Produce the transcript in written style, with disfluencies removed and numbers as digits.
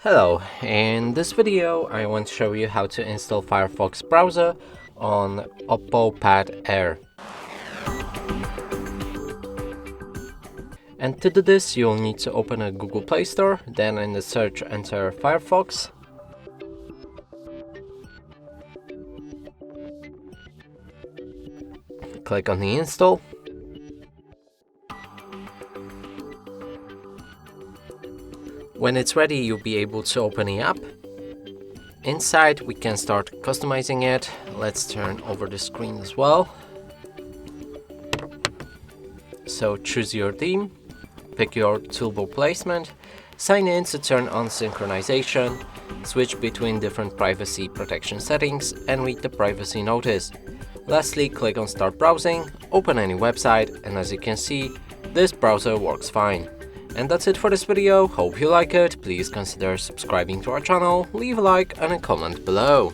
Hello, in this video I want to show you how to install Firefox browser on OPPO Pad Air. And to do this you'll need to open a Google Play Store, then in the search enter Firefox. Click on the install. When it's ready, you'll be able to open the app. Inside, we can start customizing it. Let's turn over the screen as well. So choose your theme, pick your toolbar placement, sign in to turn on synchronization, switch between different privacy protection settings, and read the privacy notice. Lastly, click on Start Browsing, open any website, and as you can see, this browser works fine. And that's it for this video. Hope you like it. Please consider subscribing to our channel, leave a like and a comment below.